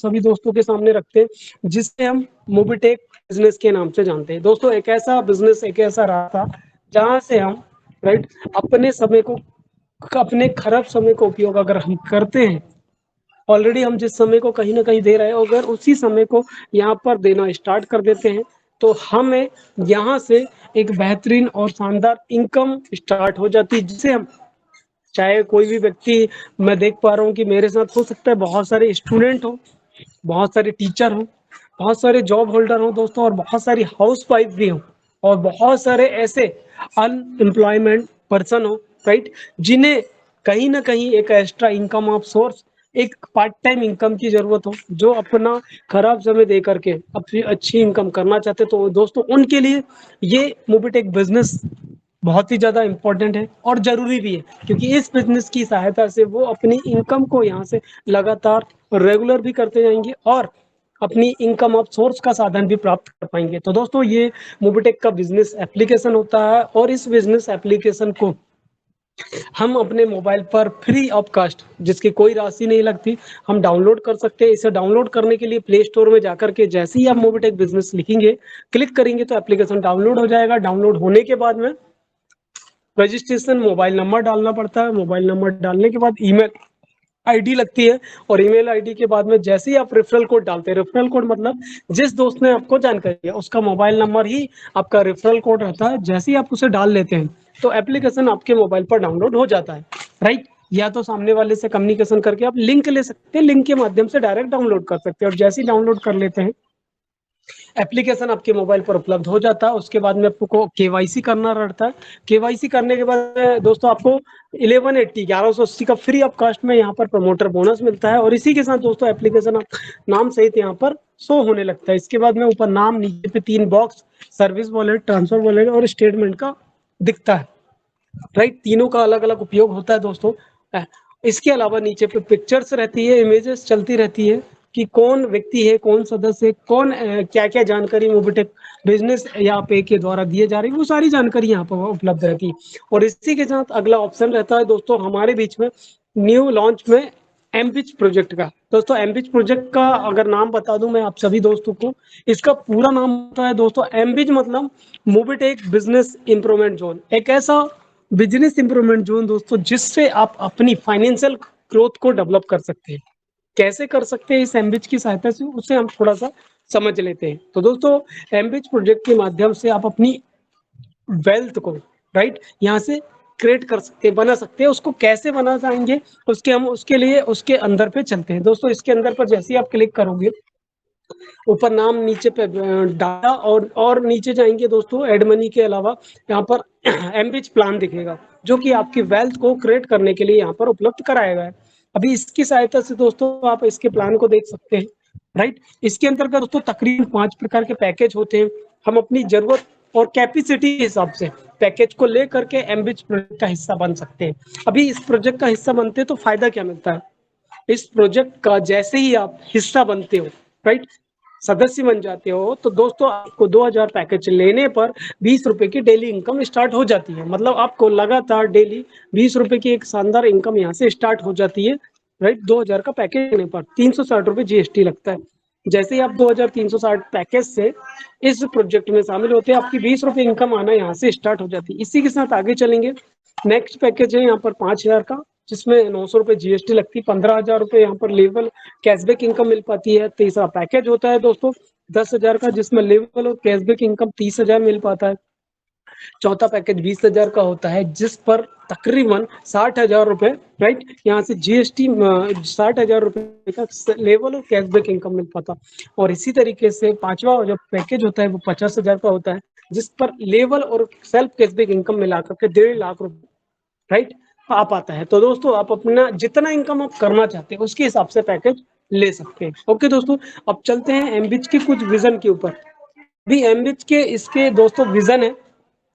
सभी दोस्तों के सामने रखते हैं, जिसे हम मोबिटेक बिजनेस के नाम से जानते हैं। दोस्तों एक ऐसा बिजनेस, एक ऐसा रास्ता जहां से हम राइट अपने समय को, अपने खराब समय का उपयोग अगर हम करते हैं, ऑलरेडी हम जिस समय को कहीं ना कहीं दे रहे हैं, अगर उसी समय को यहाँ पर देना स्टार्ट कर देते हैं तो हमें यहाँ से एक बेहतरीन और शानदार इनकम स्टार्ट हो जाती है, जिसे हम चाहे कोई भी व्यक्ति, मैं देख पा रहा हूँ कि मेरे साथ हो सकता है बहुत सारे स्टूडेंट हो, बहुत सारे टीचर हो, बहुत सारे जॉब होल्डर हो दोस्तों, और बहुत सारी हाउस वाइफ भी हो, और बहुत सारे ऐसे अनएम्प्लॉयमेंट पर्सन हो राइट, जिन्हें कहीं ना कहीं एक एक्स्ट्रा इनकम ऑफ सोर्स, एक पार्ट टाइम इनकम की जरूरत हो, जो अपना खराब समय दे करके अपनी अच्छी इनकम करना चाहते, तो दोस्तों उनके लिए ये मोबिटेक बिजनेस बहुत ही ज़्यादा इम्पोर्टेंट है और ज़रूरी भी है, क्योंकि इस बिजनेस की सहायता से वो अपनी इनकम को यहाँ से लगातार रेगुलर भी करते जाएंगे और अपनी इनकम ऑफ सोर्स का साधन भी प्राप्त कर पाएंगे। तो दोस्तों ये मोबिटेक का बिजनेस एप्लीकेशन होता है, और इस बिजनेस एप्लीकेशन को हम अपने मोबाइल पर फ्री ऑफ कास्ट, जिसकी कोई राशि नहीं लगती, हम डाउनलोड कर सकते हैं। इसे डाउनलोड करने के लिए प्ले स्टोर में जाकर के जैसे ही आप मोबिटेक बिजनेस लिखेंगे, क्लिक करेंगे तो एप्लीकेशन डाउनलोड हो जाएगा। डाउनलोड होने के बाद में रजिस्ट्रेशन मोबाइल नंबर डालना पड़ता है, मोबाइल नंबर डालने के बाद ईमेल आईडी लगती है, और ईमेल आईडी के बाद में जैसे ही आप रेफरल कोड डालते हैं, रेफरल कोड मतलब जिस दोस्त ने आपको जानकारी दिया उसका मोबाइल नंबर ही आपका रेफरल कोड रहता है। जैसे ही आप उसे डाल लेते हैं तो एप्लीकेशन आपके मोबाइल पर डाउनलोड हो जाता है राइट। या तो सामने वाले से कम्युनिकेशन करके आप लिंक ले सकते हैं, लिंक के माध्यम से डायरेक्ट डाउनलोड कर सकते हैं, और जैसे ही डाउनलोड कर लेते हैं एप्लीकेशन आपके मोबाइल पर उपलब्ध हो जाता है। उसके बाद में आपको केवाईसी करना रहता है। केवाईसी करने के बाद दोस्तों आपको 1180 का फ्री ऑफ कॉस्ट में यहाँ पर प्रमोटर बोनस मिलता है, और इसी के साथ दोस्तों एप्लीकेशन नाम सहित यहाँ पर शो होने लगता है। इसके बाद में ऊपर नाम, नीचे पे 3 box, service wallet, transfer wallet और स्टेटमेंट का दिखता है राइट। तीनों का अलग अलग उपयोग होता है दोस्तों। इसके अलावा नीचे पे पिक्चर्स रहती है, इमेजेस चलती रहती है कि कौन व्यक्ति है, कौन सदस्य है, कौन क्या क्या जानकारी मोबिटेक बिजनेस या पे के द्वारा दिए जा रही है, वो सारी जानकारी यहाँ पर उपलब्ध रहती है। और इसी के साथ अगला ऑप्शन रहता है दोस्तों हमारे बीच में न्यू लॉन्च में एमबिच प्रोजेक्ट का। दोस्तों एमबिच प्रोजेक्ट का अगर नाम बता दूं मैं आप सभी दोस्तों को, इसका पूरा नाम होता है दोस्तों एमबिच मतलब मोबिटेक बिजनेस इंप्रूवमेंट जोन। एक ऐसा बिजनेस इंप्रूवमेंट जोन दोस्तों जिससे आप अपनी फाइनेंशियल ग्रोथ को डेवलप कर सकते हैं। कैसे कर सकते हैं इस एमबिच की सहायता से, उसे हम थोड़ा सा समझ लेते हैं। तो दोस्तों एमबिच प्रोजेक्ट के माध्यम से आप अपनी वेल्थ को राइट यहाँ से क्रिएट कर सकते हैं, बना सकते हैं। उसको कैसे बना जाएंगे उसके हम उसके लिए उसके अंदर पे चलते हैं दोस्तों। इसके अंदर पर जैसे ही आप क्लिक करोगे, ऊपर नाम, नीचे पे डाटा, और नीचे जाएंगे दोस्तों एड मनी के अलावा यहाँ पर एमबिच प्लान दिखेगा, जो कि आपकी वेल्थ को क्रिएट करने के लिए यहाँ पर उपलब्ध कराया गया है। अभी इसकी सहायता से दोस्तों आप इसके प्लान को देख सकते हैं राइट। इसके अंतर्गत दोस्तों तकरीबन 5 प्रकार के पैकेज होते हैं। हम अपनी जरूरत और कैपेसिटी के हिसाब से पैकेज को लेकर के एमबिच प्रोजेक्ट का हिस्सा बन सकते हैं। अभी इस प्रोजेक्ट का हिस्सा बनते हैं तो फायदा क्या मिलता है, इस प्रोजेक्ट का जैसे ही आप हिस्सा बनते हो राइट, सदस्य बन जाते हो, तो दोस्तों आपको 2000 पैकेज लेने पर 20 रुपए की डेली इनकम स्टार्ट हो जाती है। मतलब आपको लगातार डेली 20 रुपए की एक शानदार इनकम यहाँ से स्टार्ट हो जाती है राइट। 2000 का पैकेज लेने पर 360 रुपए जीएसटी लगता है। जैसे ही आप 2360 पैकेज से इस प्रोजेक्ट में शामिल होते हैं, आपकी 20 रुपए इनकम आना यहाँ से स्टार्ट हो जाती है। इसी के साथ आगे चलेंगे, नेक्स्ट पैकेज है यहाँ पर 5000 का, जिसमें 900 रुपए जीएसटी लगती है। 15,000 रुपए यहाँ पर लेवल कैशबैक इनकम मिल पाती है। तीसरा पैकेज होता है दोस्तों 10,000 का, जिसमें लेवल और कैशबैक इनकम 30,000 मिल पाता है। चौथा पैकेज 20,000 का होता है, जिस पर तकरीबन 60,000 रुपए राइट यहाँ से जीएसटी 60,000 रुपए का लेवल और कैशबैक इनकम मिल पाता। और इसी तरीके से पांचवा जो पैकेज होता है वो 50,000 का होता है, जिस पर लेवल और सेल्फ कैशबैक इनकम मिलाकर के 1.5 लाख रुपए राइट आ पाता है। तो दोस्तों आप अपना जितना इनकम आप करना चाहते हैं उसके हिसाब से पैकेज ले सकते हैं। ओके दोस्तों, अब चलते हैं एमबिच के कुछ विजन के ऊपर। भी एमबिच के इसके दोस्तों विजन है,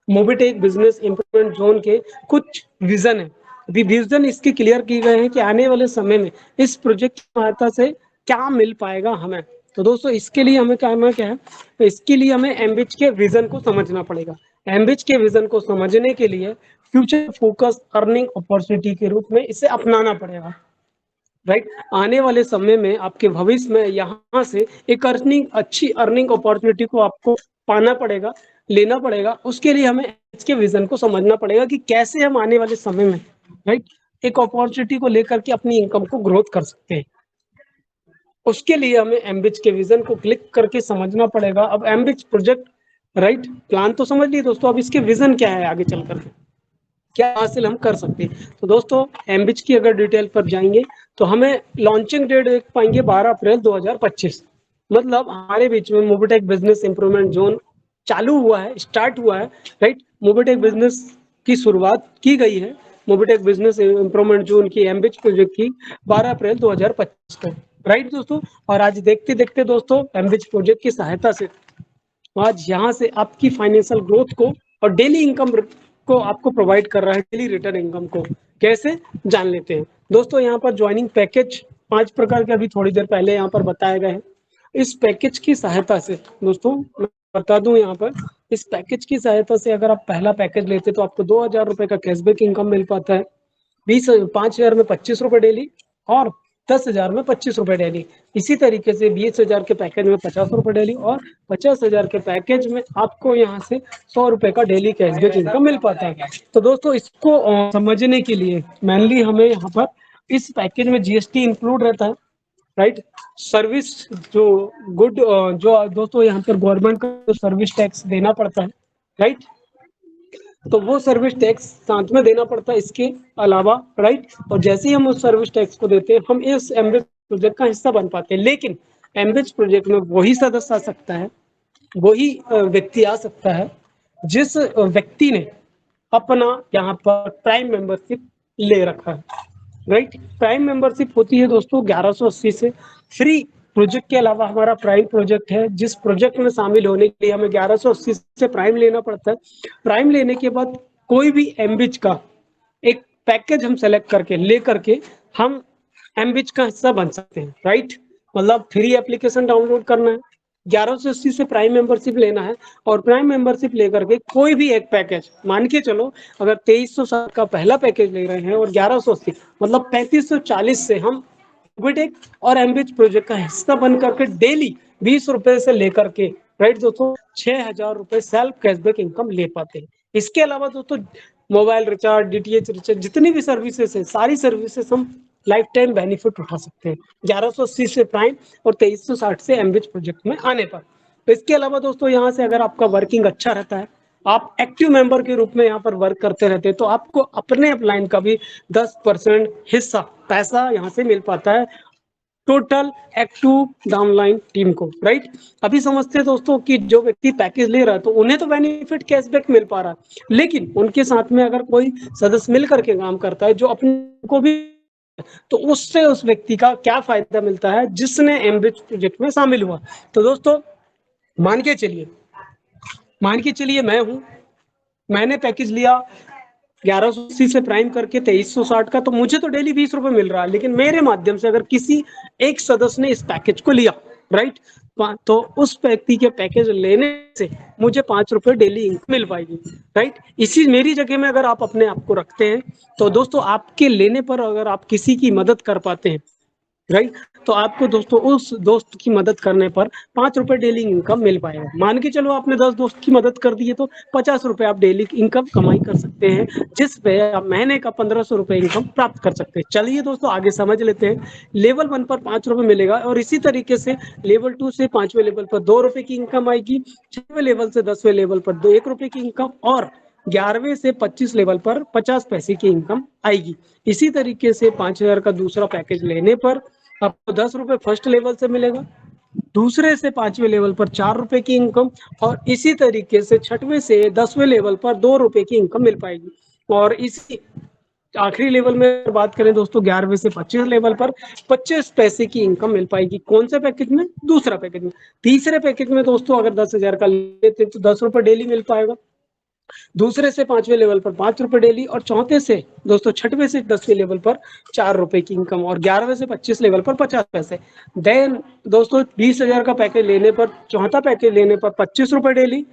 मोबिटेक बिजनेस इंप्रूवमेंट जोन के कुछ विजन है। अभी विजन इसके क्लियर किए गए हैं कि आने वाले समय में इस प्रोजेक्ट की सहायता से क्या मिल पाएगा हमें। तो दोस्तों इसके लिए हमें क्या है, तो इसके लिए हमें एमबिच के विजन को समझना पड़ेगा। एमबिच के विजन को समझने के लिए फ्यूचर फोकस अर्निंग अपॉर्चुनिटी के रूप में इसे अपनाना पड़ेगा। राइट। आने वाले समय में आपके भविष्य में यहाँ से एक अच्छी अर्निंग अपॉर्चुनिटी को आपको पाना पड़ेगा, लेना पड़ेगा। उसके लिए हमें इसके विजन को समझना पड़ेगा कि कैसे हम आने वाले समय में, राइट, एक अपॉर्चुनिटी को लेकर के अपनी इनकम को ग्रोथ कर सकते हैं। उसके लिए हमें एमबिच के विजन को क्लिक करके समझना पड़ेगा। अब एमबिच प्रोजेक्ट, राइट, प्लान तो समझ लिए दोस्तों, अब इसके विजन क्या है, आगे चल करके क्या हासिल हम कर सकते हैं। तो दोस्तों एमबिच की अगर डिटेल पर जाएंगे तो हमें लॉन्चिंग डेट देख पाएंगे 12 अप्रैल 2025। मतलब हमारे बीच में मोबिटेक बिजनेस इंप्रूवमेंट जोन चालू हुआ है, स्टार्ट हुआ है, राइट। मोबिटेक बिजनेस की शुरुआत की गई है, मोबिटेक बिजनेस इंप्रूवमेंट जोन की एमबिच प्रोजेक्ट की 12 अप्रैल 2025 को, राइट दोस्तों। और आज देखते देखते दोस्तों एमबिच प्रोजेक्ट की सहायता से आज यहाँ से आपकी फाइनेंशियल ग्रोथ को और डेली इनकम को आपको प्रोवाइड कर रहा है, डेली रिटर्न इनकम को कैसे जान लेते हैं दोस्तों। यहाँ पर ज्वाइनिंग पैकेज 5 प्रकार के अभी थोड़ी देर पहले यहाँ पर बताए गए हैं। इस पैकेज की सहायता से दोस्तों मैं बता दूं, यहाँ पर इस पैकेज की सहायता से अगर आप पहला पैकेज लेते तो आपको 2000 रुपए का कैशबैक इनकम मिल पाता है, 5,000 में 25 रुपए डेली, और 10,000 में 25 रुपए डेली। इसी तरीके से 20,000 के पैकेज में 50 रुपए डेली, और 50,000 के पैकेज में आपको यहाँ से 100 रुपए का डेली कैशबैक इनकम मिल पाता है। तो दोस्तों इसको समझने के लिए मेनली हमें यहाँ पर इस पैकेज में जीएसटी इंक्लूड रहता है, राइट। सर्विस जो गुड जो दोस्तों यहाँ पर गवर्नमेंट को सर्विस टैक्स देना पड़ता है, राइट, तो वो सर्विस टैक्स साथ में देना पड़ता है इसके अलावा, राइट। और जैसे ही हम उस सर्विस टैक्स को देते हैं हम इस एमबेज प्रोजेक्ट का हिस्सा बन पाते हैं। लेकिन एमबेज प्रोजेक्ट में वही सदस्य आ सकता है, वही व्यक्ति आ सकता है जिस व्यक्ति ने अपना यहाँ पर प्राइम मेंबरशिप ले रखा है, राइट। प्राइम मेंबरशिप होती है दोस्तों 1180 से। फ्री प्रोजेक्ट के अलावा हमारा प्राइम प्रोजेक्ट है, जिस प्रोजेक्ट में शामिल होने के लिए हमें 1180 से प्राइम लेना पड़ता है। प्राइम लेने के बाद कोई भी एमबिच का एक पैकेज हम सेलेक्ट करके ले करके हम एमबिच का हिस्सा बन सकते हैं, राइट। मतलब फ्री एप्लीकेशन डाउनलोड करना है, 1180 से प्राइम मेंबरशिप लेना है, और प्राइम मेंबरशिप लेकर के कोई भी एक पैकेज मान के चलो, अगर 2360 का पहला पैकेज ले रहे हैं और 1180 मतलब 3540 से हम विटेक और एमबिच प्रोजेक्ट का हिस्सा बन करके डेली 20 रुपए से लेकर के, राइट दोस्तों, 6,000 रुपए सेल्फ कैशबैक इनकम ले पाते हैं। इसके अलावा दोस्तों मोबाइल रिचार्ज, डीटीएच रिचार्ज, जितनी भी सर्विसेज है सारी सर्विसेज हम लाइफ टाइम बेनिफिट उठा सकते हैं 1180 से प्राइम और 2360 से एमबिच प्रोजेक्ट में आने पर। तो इसके अलावा दोस्तों यहाँ से अगर आपका वर्किंग अच्छा रहता है, आप एक्टिव मेंबर के रूप में यहाँ पर वर्क करते रहते हैं, तो आपको अपने अपलाइन का भी 10% हिस्सा पैसा यहाँ से मिल पाता है टोटल एक्टिव डाउनलाइन टीम को, राइट। अभी समझते हैं दोस्तों कि जो व्यक्ति पैकेज ले रहा है तो उन्हें तो बेनिफिट कैशबैक मिल पा रहा है, लेकिन उनके साथ में अगर कोई सदस्य मिल करके काम करता है जो अपने को भी, तो उससे उस व्यक्ति का क्या फायदा मिलता है जिसने एमबिच प्रोजेक्ट में शामिल हुआ। तो दोस्तों मान के चलिए मान के चलिए मैं हूं, मैंने पैकेज लिया 1180 से प्राइम करके 2360 का, तो मुझे तो डेली 20 रुपए मिल रहा है। लेकिन मेरे माध्यम से अगर किसी एक सदस्य ने इस पैकेज को लिया, राइट, तो उस व्यक्ति के पैकेज लेने से मुझे 5 रुपए डेली इनकम मिल पाएगी, राइट। इसी मेरी जगह में अगर आप अपने आप को रखते हैं तो दोस्तों आपके लेने पर अगर आप किसी की मदद कर पाते हैं, राइट, तो आपको दोस्तों उस दोस्त की मदद करने पर 5 रुपए डेली इनकम मिल पाएगा। मान के चलो आपने 10 दोस्त की मदद कर दी है तो 50 रुपए आप डेली इनकम कमाई कर सकते हैं, जिस पे आप महीने का 1500 रुपए इनकम प्राप्त कर सकते हैं। चलिए दोस्तों आगे समझ लेते हैं। लेवल 1 पर 5 रुपए मिलेगा, और इसी तरीके से लेवल 2 से 5वें लेवल पर 2 रुपए की इनकम आएगी, 6वें लेवल से 10वें लेवल पर 1 रुपए की इनकम, और 11वें से 25 लेवल पर 50 पैसे की इनकम आएगी। इसी तरीके से 5000 का दूसरा पैकेज लेने पर आपको 10 रुपए फर्स्ट लेवल से मिलेगा, दूसरे से 5वें लेवल पर 4 रुपए की इनकम, और इसी तरीके से 6वें से 10वें लेवल पर 2 रुपए की इनकम मिल पाएगी। और इसी आखिरी लेवल में बात करें दोस्तों 11वें से 25 लेवल पर 25 पैसे की इनकम मिल पाएगी। कौन से पैकेज में? दूसरा पैकेज में। तीसरे पैकेज में दोस्तों अगर 10,000 का लेते तो 10 रुपए डेली मिल पाएगा, दूसरे से 5वें लेवल पर 5 रुपए डेली, और चौथे से दोस्तों 6वें से 10वें लेवल पर 4 रुपए की इनकम, और 11वें से 25 लेवल पर 50 पैसे। देन दोस्तों 20,000 का पैकेज लेने पर, चौथा पैकेज लेने पर 25 रुपए डेली,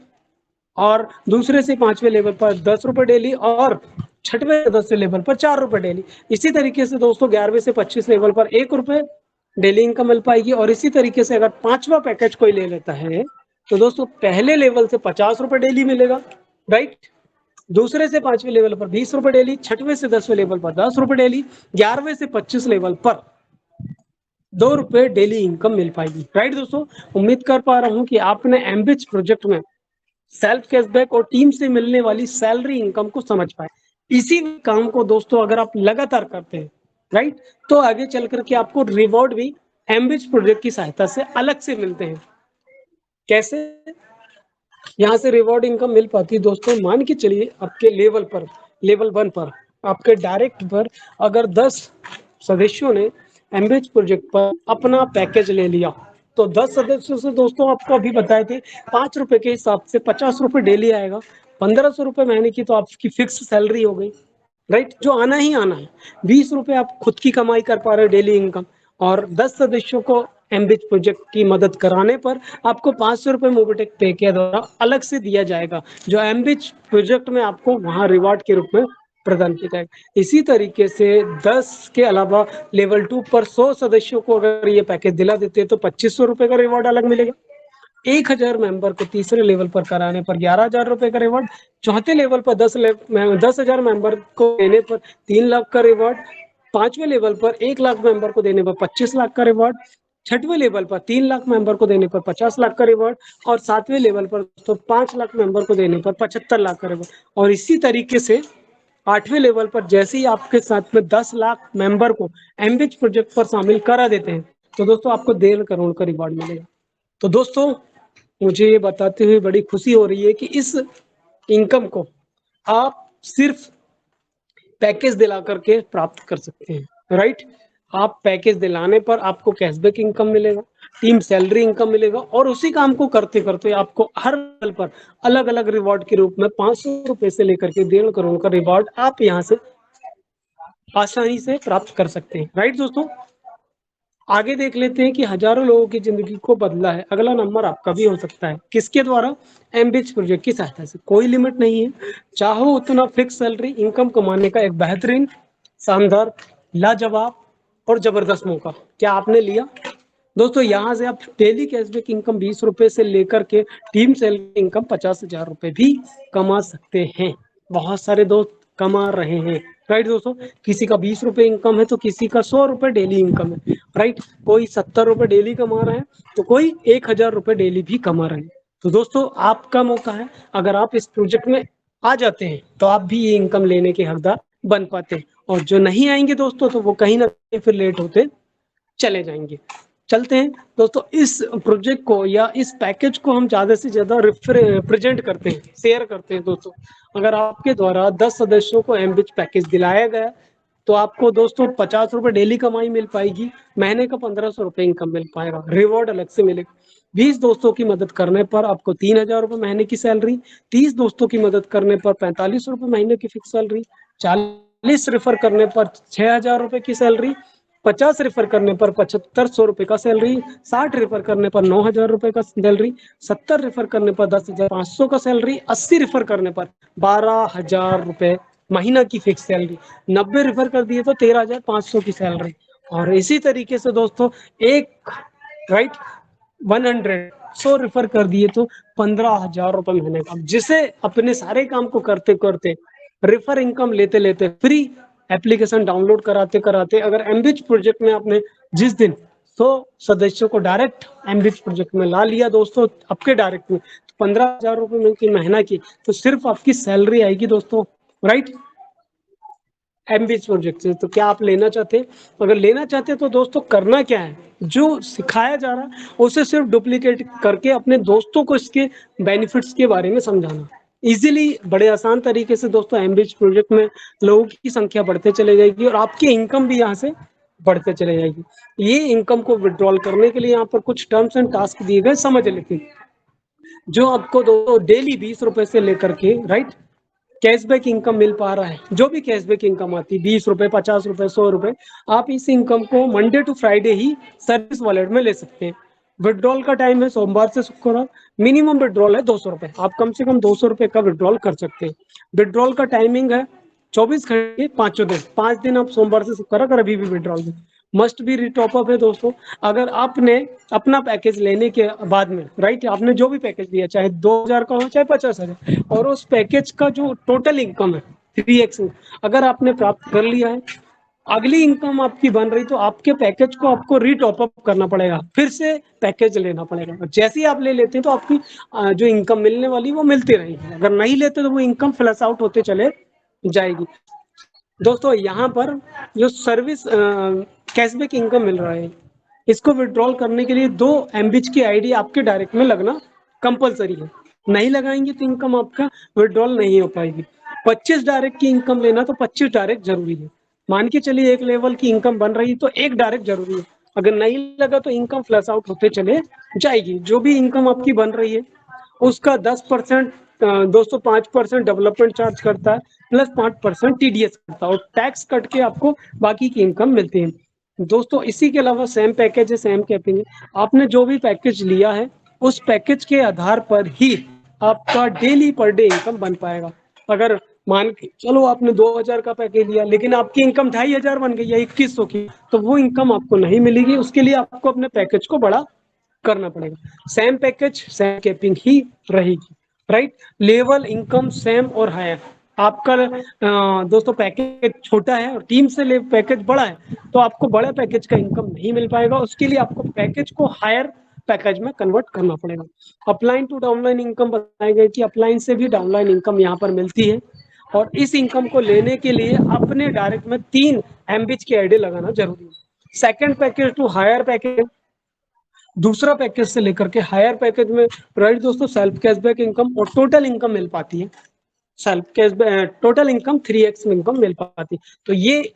और दूसरे से 5वें लेवल पर 10 रुपए डेली, और छठवें से 10वें लेवल पर 4 रुपए डेली। इसी तरीके से दोस्तों 11वें से 25 लेवल पर 1 रुपए डेली इनकम मिल पाएगी। और इसी तरीके से अगर 5वां पैकेज कोई ले लेता है तो दोस्तों पहले लेवल से 50 रुपए डेली मिलेगा, राइट। दूसरे से 5वें लेवल पर 20 रुपए डेली, छठवें से 10वें लेवल पर 10 रुपए डेली, 11वें से 25 लेवल पर 2 रुपए डेली इनकम मिल पाएगी, राइट दोस्तों। उम्मीद कर पा रहा हूं कि आपने एमबिच प्रोजेक्ट में सेल्फ कैशबैक और टीम से मिलने वाली सैलरी इनकम को समझ पाए। इसी काम को दोस्तों अगर आप लगातार करते हैं, राइट, तो आगे चल करके आपको रिवॉर्ड भी एमबिच प्रोजेक्ट की सहायता से अलग से मिलते हैं। कैसे यहाँ से रिवॉर्ड इनकम मिल पाती है दोस्तों? मान के चलिए आपके लेवल 1 पर आपके डायरेक्ट पर अगर 10 सदस्यों ने एमबीएच प्रोजेक्ट पर अपना पैकेज ले लिया तो 10 सदस्यों से दोस्तों आपको अभी बताए थे 5 रुपए के हिसाब से 50 रुपए डेली आएगा, 1500 रुपए महीने की तो आपकी फिक्स सैलरी हो गई, राइट, जो आना ही आना है। 20 रुपए आप खुद की कमाई कर पा रहे हो डेली इनकम, और 10 सदस्यों को एमबिच प्रोजेक्ट की मदद कराने पर आपको 500 रुपए मोबिटेक पे के द्वारा अलग से दिया जाएगा, जो एमबिच प्रोजेक्ट में आपको वहां रिवार्ड के रूप में प्रदान किया जाएगा। इसी तरीके से 10 के अलावा लेवल 2 पर 100 सदस्यों को अगर ये पैकेज दिला देते हैं तो 2500 रुपए का रिवॉर्ड अलग मिलेगा। 1000 मेंबर को तीसरे लेवल पर कराने पर 11,000 रुपए का रिवॉर्ड, चौथे लेवल पर 10,000 मेंबर को देने पर 3 लाख का रिवॉर्ड, 5वें लेवल पर 1 लाख मेंबर को देने पर 25 लाख का रिवॉर्ड, 6वें लेवल पर 3 लाख मेंबर को देने पर 50 लाख का रिवॉर्ड, और 7वें लेवल पर तो 5 लाख मेंबर को देने पर 75 लाख का रिवॉर्ड। और इसी तरीके से 8वें लेवल पर जैसे ही आपके साथ में 10 लाख मेंबर को एमबिच प्रोजेक्ट पर शामिल करा देते हैं तो दोस्तों आपको 1.5 करोड़ का रिवॉर्ड मिलेगा। तो दोस्तों मुझे ये बताते हुए बड़ी खुशी हो रही है कि इस इनकम को आप सिर्फ पैकेज दिला करके प्राप्त कर सकते हैं, राइट। आप पैकेज दिलाने पर आपको कैशबैक इनकम मिलेगा, टीम सैलरी इनकम मिलेगा, और उसी काम को करते करते आपको हर लेवल पर अलग अलग रिवॉर्ड के रूप में 500 रुपए से लेकर के 1.5 करोड़ का रिवॉर्ड आप यहाँ से आसानी से प्राप्त कर सकते हैं, राइट दोस्तों। आगे देख लेते हैं कि हजारों लोगों की जिंदगी को बदला है अगला नंबर आपका भी हो सकता है। किसके द्वारा? एमबिच प्रोजेक्ट की सहायता से। कोई लिमिट नहीं है, चाहो उतना फिक्स सैलरी इनकम कमाने का एक बेहतरीन, शानदार, लाजवाब और जबरदस्त मौका। क्या आपने लिया? दोस्तों यहाँ से आप डेली कैशबैक इनकम 20 रुपए से लेकर के टीम सैलरी इनकम 50,000 रुपए भी कमा सकते हैं। बहुत सारे दोस्त कमा रहे हैं, राइट दोस्तों। किसी का 20 रुपए इनकम है तो किसी का 100 रुपए डेली इनकम है, राइट। कोई 70 रुपए डेली कमा रहा है तो कोई 1,000 रुपए डेली भी कमा रहे हैं। तो दोस्तों आपका मौका है, अगर आप इस प्रोजेक्ट में आ जाते हैं तो आप भी ये इनकम लेने के हकदार बन पाते हैं, और जो नहीं आएंगे दोस्तों तो वो कहीं ना कहीं फिर लेट होते चले जाएंगे। चलते हैं दोस्तों, इस प्रोजेक्ट को या इस पैकेज को हम ज्यादा से ज्यादा प्रेजेंट करते हैं, शेयर करते हैं दोस्तों। अगर आपके द्वारा 10 सदस्यों को एमबिच पैकेज दिलाया गया तो आपको दोस्तों 50 रुपए डेली कमाई मिल पाएगी, महीने का 1500 रुपए इनकम मिल पाएगा, रिवॉर्ड अलग से मिलेगा। 20 दोस्तों की मदद करने पर आपको 3,000 रुपए महीने की सैलरी, 30 दोस्तों की मदद करने पर 45 रुपए महीने की फिक्स सैलरी, 40 रेफर करने पर 6,000 रुपए की सैलरी, 50 रेफर करने पर 7,500 रुपए का सैलरी, 60 रेफर करने पर 9,000 रुपए का सैलरी, 70 रेफर करने पर 10,500 का सैलरी, 80 रेफर करने पर 12,000 रुपए महीना की फिक्स सैलरी, 90 रेफर कर दिए तो 13,500 की सैलरी। और इसी तरीके से दोस्तों एक राइट 100 रेफर कर दिए तो 15,000 रुपए महीने का, जिसे अपने सारे काम को करते करते रेफर इनकम लेते लेते फ्री एप्लीकेशन डाउनलोड कराते कराते अगर एमबिच प्रोजेक्ट में आपने जिस दिन 100 सदस्यों को डायरेक्ट एमबिच प्रोजेक्ट में ला लिया दोस्तों आपके डायरेक्ट में, तो 15,000 रुपए की महीना की तो सिर्फ आपकी सैलरी आएगी दोस्तों, राइट, एमबिच प्रोजेक्ट से। तो क्या आप लेना चाहते हैं? अगर लेना चाहते हैं तो दोस्तों करना क्या है, जो सिखाया जा रहा है उसे सिर्फ डुप्लीकेट करके अपने दोस्तों को इसके बेनिफिट्स के बारे में समझाना। इजीली बड़े आसान तरीके से दोस्तों एमबिच प्रोजेक्ट में लोगों की संख्या बढ़ते चले जाएगी और आपकी इनकम भी यहाँ से बढ़ते चले जाएगी। ये इनकम को विड्रॉल करने के लिए यहाँ पर कुछ टर्म्स एंड टास्क दिए गए, समझ लेते हैं। जो आपको दोस्तों डेली 20 रुपए से लेकर के राइट कैशबैक इनकम मिल पा रहा है, जो भी कैशबैक इनकम आती है 20 रुपए 50 रुपए 100 रुपए, आप इस इनकम को मंडे टू फ्राइडे ही सर्विस वॉलेट में ले सकते हैं। विड्रॉल का टाइम है सोमवार से शुक्रवार, मिनिमम विड्रॉल है 200 रुपए, आप कम से कम 200 रुपए का विड्रॉल कर सकते हैं। विड्रॉल का टाइमिंग है 24 घंटे पांचों दिन, 5 दिन आप सोमवार से शुक्रवार अगर अभी भी विड्रॉल में मस्ट बी रिटॉप अप है दोस्तों। अगर आपने अपना पैकेज लेने के बाद में राइट, आपने जो भी पैकेज लिया चाहे 2000 का हो चाहे 50,000, और उस पैकेज का जो टोटल इनकम है 3x अगर आपने प्राप्त कर लिया है, अगली इनकम आपकी बन रही तो आपके पैकेज को आपको रीटॉप अप करना पड़ेगा, फिर से पैकेज लेना पड़ेगा। जैसे ही आप ले लेते हैं तो आपकी जो इनकम मिलने वाली वो मिलती रहेगी, अगर नहीं लेते तो वो इनकम फ्लश आउट होते चले जाएगी। दोस्तों यहाँ पर जो सर्विस कैशबैक इनकम मिल रहा है, इसको विड्रॉल करने के लिए 2 MB की आईडी आपके डायरेक्ट में लगना कंपलसरी है, नहीं लगाएंगे तो इनकम आपका विड्रॉल नहीं हो पाएगी। 25 डायरेक्ट की इनकम लेना तो 25 डायरेक्ट जरूरी है। मान के चलिए एक लेवल की इनकम बन रही है तो एक डायरेक्ट जरूरी है, अगर नहीं लगा तो इनकम फ्लश आउट होते चले जाएगी। जो भी इनकम आपकी बन रही है उसका 10% दोस्तों 5% डेवलपमेंट चार्ज करता है, प्लस 5% TDS करता है, और टैक्स कट के आपको बाकी की इनकम मिलती है। दोस्तों इसी के अलावा सेम पैकेज है, सेम कैपिंग है। आपने जो भी पैकेज लिया है उस पैकेज के आधार पर ही आपका डेली पर डे इनकम बन पाएगा। अगर मान के चलो आपने 2000 का पैकेज लिया लेकिन आपकी इनकम 2500 बन गई या 2100 की, तो वो इनकम आपको नहीं मिलेगी, उसके लिए आपको अपने पैकेज को बड़ा करना पड़ेगा। सेम पैकेज सेम कैपिंग ही रहेगी, राइट। लेवल इनकम सेम और हायर। आपका दोस्तों पैकेज छोटा है और टीम से पैकेज बड़ा है तो आपको बड़ा पैकेज का इनकम नहीं मिल पाएगा, उसके लिए आपको पैकेज को हायर पैकेज में कन्वर्ट करना पड़ेगा। अपलाइन टू डाउनलाइन इनकम बताया गया कि अपलाइन से भी डाउनलाइन इनकम यहाँ पर मिलती है, और इस इनकम को लेने के लिए अपने डायरेक्ट में 3 MB की आईडी लगाना जरूरी है। Second package to higher package, दूसरा पैकेज से लेकर के हायर पैकेज में राइट दोस्तों सेल्फ कैशबैक इनकम और टोटल इनकम मिल पाती है। Self cashback total income 3x में इनकम मिल पाती है। तो ये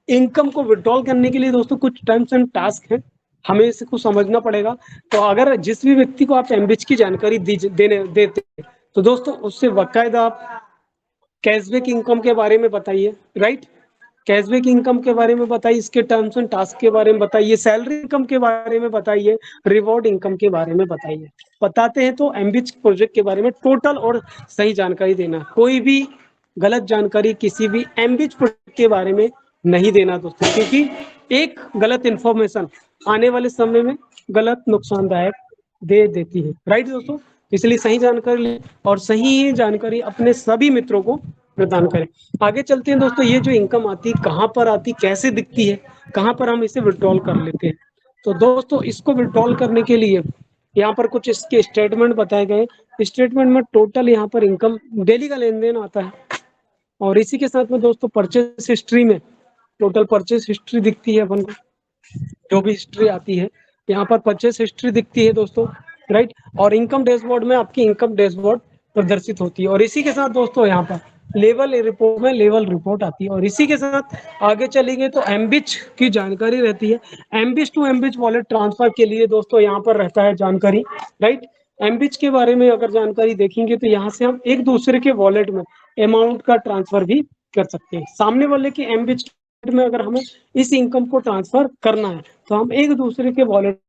इनकम को विड्रॉल करने के लिए दोस्तों कुछ टर्म्स एंड टास्क हैं, हमें इसको समझना पड़ेगा। तो अगर जिस भी व्यक्ति को आप एमबिच की जानकारी देने देते हैं तो दोस्तों उससे बाकायदा आप कैशबैक इनकम के बारे में बताइए, राइट। कैशबैक इनकम के बारे में बताइए, इसके टर्म्स एंड टास्क के बारे में बताइए, सैलरी इनकम के बारे में बताइए, रिवॉर्ड इनकम के बारे में बताइए। बताते हैं तो एमबिच प्रोजेक्ट के बारे में टोटल और सही जानकारी देना, कोई भी गलत जानकारी किसी भी एमबिच प्रोजेक्ट के बारे में नहीं देना दोस्तों, क्योंकि एक गलत इंफॉर्मेशन आने वाले समय में गलत नुकसानदायक दे देती है, राइट दोस्तों। इसलिए सही जानकारी लें और सही जानकारी अपने सभी मित्रों को प्रदान करें। आगे चलते हैं दोस्तों, ये जो इनकम आती है कहाँ पर आती, कैसे दिखती है, कहाँ पर हम इसे विड्रॉल कर लेते हैं। तो दोस्तों इसको विड्रॉल करने के लिए यहाँ पर कुछ इसके स्टेटमेंट बताए गए। स्टेटमेंट में टोटल यहाँ पर इनकम डेली का लेन देन आता है, और इसी के साथ में दोस्तों परचेस हिस्ट्री में टोटल परचेस हिस्ट्री दिखती है अपन को, जो भी हिस्ट्री आती है यहाँ पर परचेस हिस्ट्री दिखती है दोस्तों, राइट। और इनकम डैशबोर्ड में आपकी इनकम डैशबोर्ड प्रदर्शित होती है, और इसी के साथ दोस्तों यहाँ पर लेवल रिपोर्ट में लेवल रिपोर्ट आती है, और इसी के साथ आगे चली गई तो एमबिच की जानकारी रहती है। एमबिच टू एमबिच वॉलेट ट्रांसफर के लिए दोस्तों यहाँ पर रहता है जानकारी, राइट। एमबिच के बारे में अगर जानकारी देखेंगे तो यहाँ से हम एक दूसरे के वॉलेट में अमाउंट का ट्रांसफर भी कर सकते हैं। सामने वाले के एमबिच में अगर हमें इस इनकम को ट्रांसफर करना है तो हम एक दूसरे के वॉलेट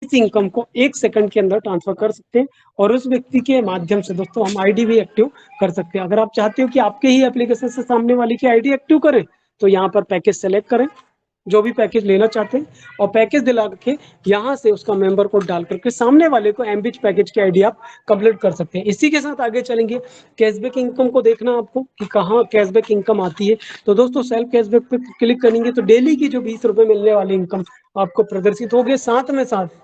इस इनकम को 1 सेकंड के अंदर ट्रांसफर कर सकते हैं, और उस व्यक्ति के माध्यम से दोस्तों हम आईडी भी एक्टिव कर सकते हैं। अगर आप चाहते हो कि आपके ही एप्लीकेशन से सामने वाली की आईडी एक्टिव करें तो यहाँ पर पैकेज सेलेक्ट करें, जो भी पैकेज लेना चाहते हैं, और पैकेज दिला के यहाँ से उसका मेंबर कोड डाल करके सामने वाले को एमबिच पैकेज की आईडी आप कंप्लीट कर सकते हैं। इसी के साथ आगे चलेंगे, कैशबैक इनकम को देखना आपको कि कहाँ कैशबैक इनकम आती है। तो दोस्तों सेल्फ कैशबैक पे क्लिक करेंगे तो डेली की जो 20 रुपए मिलने वाली इनकम आपको प्रदर्शित होगी। साथ में साथ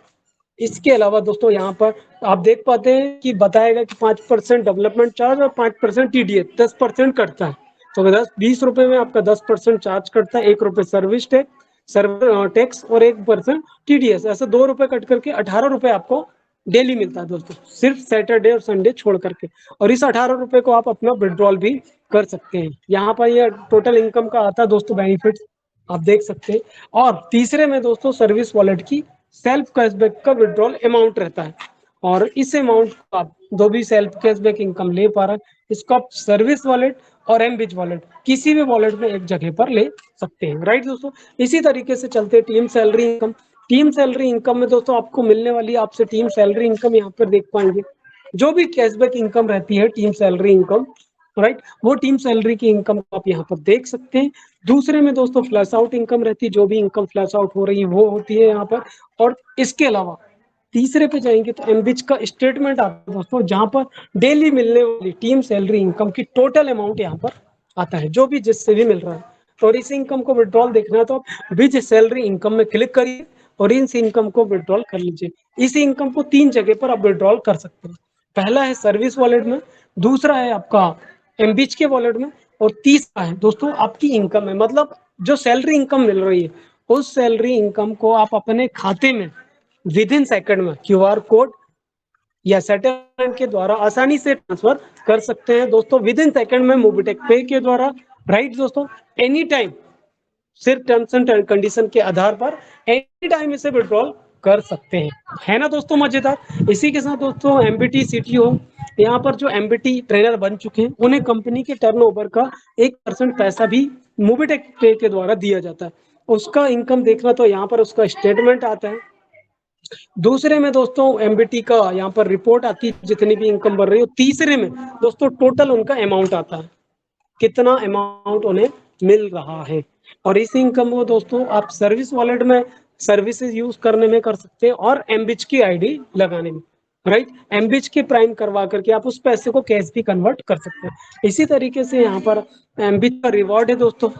इसके अलावा दोस्तों यहाँ पर आप देख पाते हैं कि बताएगा कि 5% डेवलपमेंट चार्ज और 5% TDS 10% कटता है। तो 20 रुपए में आपका 10% चार्ज कटता है, 1 रुपए सर्विस टैक्स सर्वर टैक्स और 1% TDS, ऐसे 2 रुपए कट करके 18 रुपए आपको डेली मिलता है दोस्तों, सिर्फ सैटरडे और संडे छोड़ करके। और इस 18 रुपए को आप अपना विड्रॉल भी कर सकते हैं। यहाँ पर ये टोटल इनकम का आता है दोस्तों बेनिफिट, आप देख सकते हैं। और तीसरे में दोस्तों सर्विस वॉलेट की सेल्फ कैशबैक का विड्रॉल अमाउंट रहता है, और इस अमाउंट को आप जो भी सेल्फ कैशबैक इनकम ले पा रहा है इसको आप सर्विस वॉलेट और एमबिच वॉलेट किसी भी वॉलेट में एक जगह पर ले सकते हैं, राइट दोस्तों। इसी तरीके से चलते हैं team salary income. Team salary income में दोस्तों आपको मिलने वाली आपसे टीम सैलरी इनकम यहाँ पर देख पाएंगे। जो भी कैशबैक इनकम रहती है टीम सैलरी इनकम राइट, वो टीम सैलरी की इनकम को आप यहाँ पर देख सकते हैं। दूसरे में दोस्तों फ्लैश आउट इनकम रहती है, जो भी इनकम फ्लैश आउट हो रही है वो होती है यहाँ पर। और इसके अलावा तीसरे पे जाएंगे तो एमबिच का स्टेटमेंट आता है दोस्तों, जहां पर डेली मिलने वाली टीम सैलरी इनकम की टोटल अमाउंट यहाँ पर आता है, जो भी जिससे भी मिल रहा है। और इस इनकम को विड्रॉल देखना है तो आप विच सैलरी इनकम में क्लिक करिए और इस इनकम को विड्रॉल कर लीजिए। इस इनकम को 3 जगह पर आप विड्रॉल कर सकते हैं। पहला है सर्विस वॉलेट में, दूसरा है आपका एमबिच के वॉलेट में, और तीसरा है दोस्तों आपकी इनकम है, मतलब जो सैलरी इनकम मिल रही है उस सैलरी इनकम को आप अपने खाते में विद इन सेकंड में क्यूआर कोड या सेटलमेंट के द्वारा आसानी से ट्रांसफर कर सकते हैं दोस्तों, विद इन सेकंड में मोबिटेक पे के द्वारा। राइट दोस्तों, एनी टाइम, सिर्फ टर्म्स एंड कंडीशन के आधार पर एनी टाइम इसे विड्रॉल कर सकते हैं। है ना दोस्तों मजेदार। इसी के साथ दोस्तों एमबीटी सीटीओ, यहाँ पर जो एमबीटी ट्रेनर बन चुके हैं उन्हें कंपनी के टर्नओवर का 1% पैसा भी मोबिटेक पे के द्वारा दिया जाता है। उसका इनकम देखना तो यहाँ पर उसका स्टेटमेंट आता है। दूसरे में दोस्तों एमबीटी का यहाँ पर रिपोर्ट आती है, जितनी भी इनकम बढ़ रही है। तीसरे में दोस्तों टोटल उनका अमाउंट आता है, कितना अमाउंट उन्हें मिल रहा है। और इस इनकम को दोस्तों आप सर्विस वॉलेट में सर्विसेज यूज करने में कर सकते हैं और एमबिच की आईडी लगाने में। राइट, एमबिच के प्राइम करवा करके आप उस पैसे को कैश भी कन्वर्ट कर सकते हैं। इसी तरीके से यहाँ पर एमबिच का रिवॉर्ड है दोस्तों,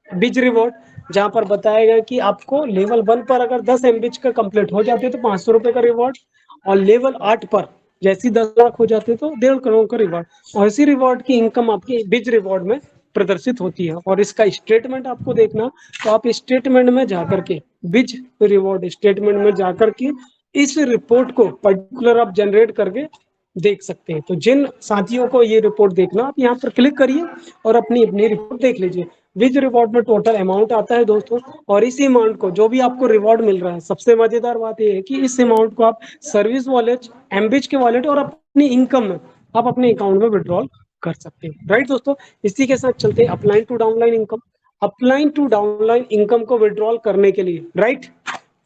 बिज रिवॉर्ड, जहां पर बताया गया कि आपको लेवल 1 पर अगर 10 एमबीच का कंप्लीट हो जाते हैं तो 500 रुपए का रिवॉर्ड, और लेवल 8 पर जैसी 10 लाख हो जाते हैं तो 1.5 करोड़ का रिवॉर्ड। और इसी रिवॉर्ड की इनकम आपकी बिज रिवॉर्ड में प्रदर्शित होती है। और इसका स्टेटमेंट आपको देखना, तो आप स्टेटमेंट में जाकर के बिज रिवॉर्ड स्टेटमेंट में जाकर के इस रिपोर्ट को पर्टिकुलर आप जनरेट करके देख सकते हैं। तो जिन साथियों को ये रिपोर्ट देखना, आप यहाँ पर क्लिक करिए और अपनी अपनी रिपोर्ट देख लीजिए। विज रिवॉर्ड में टोटल अमाउंट आता है दोस्तों, और इस अमाउंट को जो भी आपको रिवॉर्ड मिल रहा है, सबसे मजेदार बात यह है कि इस अमाउंट को आप सर्विस वॉलेट, एमबिच के वॉलेट और अपनी इनकम में आप अपने अकाउंट में विड्रॉल कर सकते हैं। राइट दोस्तों, इसी के साथ चलते हैं upline to downline income. Upline to downline income को विड्रॉल करने के लिए, राइट,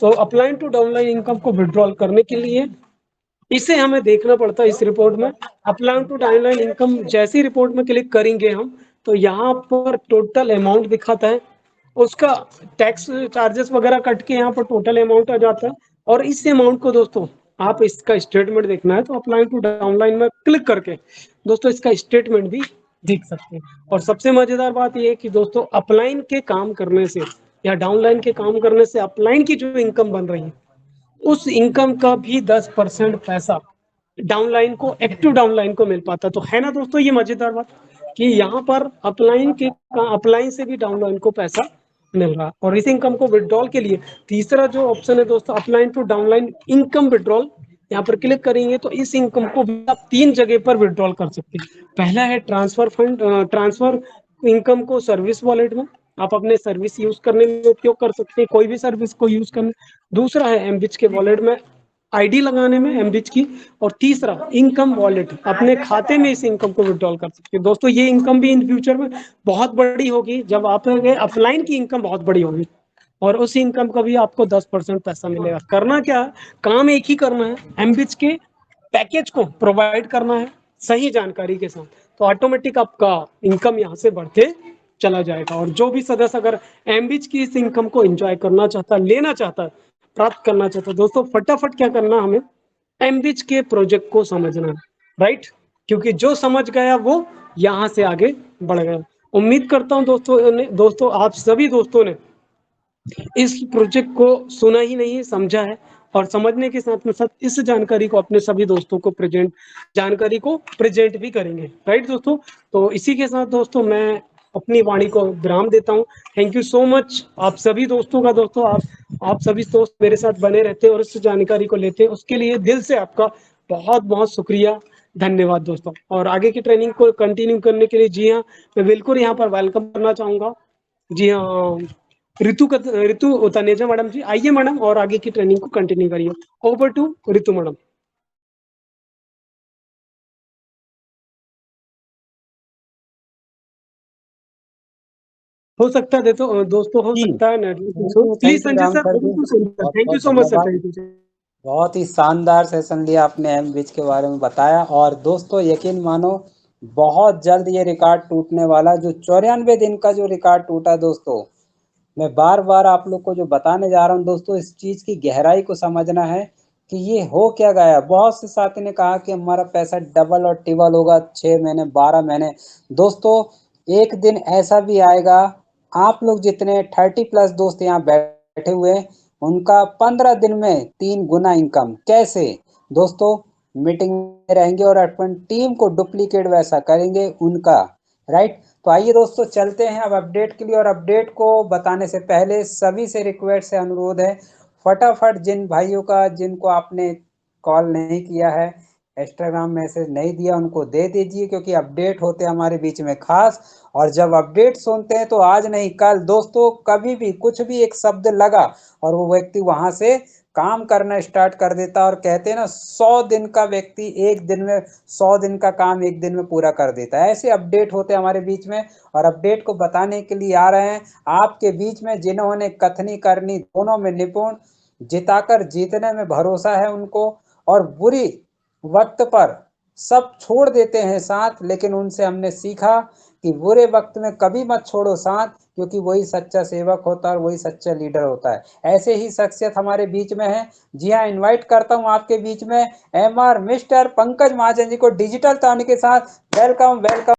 तो अपलाइन टू डाउनलाइन इनकम को विड्रॉल करने के लिए इसे हमें देखना पड़ता है। इस रिपोर्ट में अपलाइन टू डाउनलाइन इनकम जैसी रिपोर्ट में क्लिक करेंगे हम, तो यहाँ पर टोटल अमाउंट दिखाता है, उसका टैक्स चार्जेस वगैरह कट के यहाँ पर टोटल अमाउंट आ जाता है। और इस अमाउंट को दोस्तों आप इसका स्टेटमेंट देखना है तो अपलाइन टू डाउनलाइन में क्लिक करके दोस्तों इसका स्टेटमेंट भी देख सकते हैं। और सबसे मजेदार बात यह है कि दोस्तों अपलाइन के काम करने से या डाउनलाइन के काम करने से अपलाइन की जो इनकम बन रही है उस इनकम का भी 10% पैसा डाउनलाइन को, एक्टिव डाउनलाइन को मिल पाता। तो है ना दोस्तों ये मजेदार बात कि यहाँ पर अपलाइन से भी डाउनलाइन को पैसा मिल रहा। और इस इनकम को विड्रॉल के लिए तीसरा जो ऑप्शन है दोस्तों upline to downline income withdrawal, यहाँ पर क्लिक करेंगे तो इस इनकम को भी आप 3 जगह पर विड्रॉल कर सकते हैं। पहला है ट्रांसफर फंड, ट्रांसफर इनकम को सर्विस वॉलेट में आप अपने सर्विस यूज करने में उपयोग कर सकते हैं, कोई भी सर्विस को यूज करने। दूसरा है एमबिच के वॉलेट में आईडी लगाने में एमबिच की। और तीसरा इनकम वॉलेट, अपने खाते में इस इनकम को विड्रॉल कर सकते हैं। दोस्तों ये इनकम भी इन फ्यूचर में बहुत बड़ी होगी, जब आप अपलाइन की इनकम बहुत बड़ी होगी और उस इनकम का भी आपको 10% पैसा मिलेगा। करना क्या है, काम एक ही करना है, एमबिच के पैकेज को प्रोवाइड करना है सही जानकारी के साथ, तो ऑटोमेटिक आपका इनकम यहाँ से बढ़ते चला जाएगा। और जो भी सदस्य अगर एमबिच की इस इनकम को एंजॉय करना चाहता है, लेना चाहता है, प्राप्त करना चाहता है, दोस्तों फटाफट क्या करना, हमें एमबिच के प्रोजेक्ट को समझना है। राइट, क्योंकि जो समझ गया वो यहाँ से आगे बढ़ गया। उम्मीद करता हूँ दोस्तों आप सभी दोस्तों ने इस प्रोजेक्ट को सुना ही नहीं समझा है, और समझने के साथ में साथ इस जानकारी को अपने सभी दोस्तों को प्रेजेंट भी करेंगे। राइट दोस्तों, तो इसी के साथ दोस्तों मैं अपनी वाणी को विराम देता हूँ। थैंक यू सो मच आप सभी दोस्तों का। दोस्तों आप सभी दोस्त मेरे साथ बने रहते हैं और इस जानकारी को लेते हैं, उसके लिए दिल से आपका बहुत बहुत शुक्रिया, धन्यवाद दोस्तों। और आगे की ट्रेनिंग को कंटिन्यू करने के लिए जी हाँ, मैं बिल्कुल यहाँ पर वेलकम करना चाहूंगा। जी हाँ, ऋतु तनेजा मैडम जी, आइए मैडम और आगे की ट्रेनिंग को कंटिन्यू करिए। Over to Ritu madam. हो सकता है दोस्तों हो जी, सकता है network issue, thank please you Sanjay Ram sir. Sir जी, थैंक यू बहुत-बहुत सो मच सर, धन्यवाद। Thank you. बहुत ही शानदार सेशन दिया आपने एमबीच के बारे में बताया। और दोस्तों यकीन मानो, बहुत जल्द ये रिकॉर्ड टूटने वाला, जो 94 दिन का जो रिकॉर्ड टूटा दोस्तों। मैं बार बार आप लोग को जो बताने जा रहा हूँ दोस्तों, इस चीज की गहराई को समझना है कि ये हो क्या गया। बहुत से साथी ने कहा कि हमारा पैसा डबल और टिबल होगा 6 महीने 12 महीने। दोस्तों एक दिन ऐसा भी आएगा, आप लोग जितने 30+ दोस्त यहाँ बैठे हुए हैं, उनका 15 दिन में 3 गुना इनकम। कैसे दोस्तों? मीटिंग में रहेंगे और अपन टीम को डुप्लीकेट वैसा करेंगे उनका, राइट। तो आइए दोस्तों चलते हैं अब अपडेट के लिए। और अपडेट को बताने से पहले सभी से रिक्वेस्ट से अनुरोध है, फटाफट जिन भाइयों का जिनको आपने कॉल नहीं किया है, इंस्टाग्राम मैसेज नहीं दिया, उनको दे दीजिए, क्योंकि अपडेट होते हैं हमारे बीच में खास। और जब अपडेट सुनते हैं तो आज नहीं कल दोस्तों, कभी भी कुछ भी एक शब्द लगा और वो व्यक्ति वहां से काम करना स्टार्ट कर देता। और कहते हैं ना, 100 दिन का व्यक्ति एक दिन में 100 दिन का काम एक दिन में पूरा कर देता है। ऐसे अपडेट होते हैं हमारे बीच में। और अपडेट को बताने के लिए आ रहे हैं आपके बीच में, जिन्होंने कथनी करनी दोनों में निपुण, जिताकर जीतने में भरोसा है उनको, और बुरी वक्त पर सब छोड़ देते हैं साथ। लेकिन उनसे हमने सीखा कि बुरे वक्त में कभी मत छोड़ो साथ, क्योंकि वही सच्चा सेवक होता है और वही सच्चा लीडर होता है। ऐसे ही शख्सियत हमारे बीच में है। जी हाँ, इनवाइट करता हूँ आपके बीच में MR मिस्टर पंकज महाजन जी को डिजिटल ताने के साथ। Welcome welcome.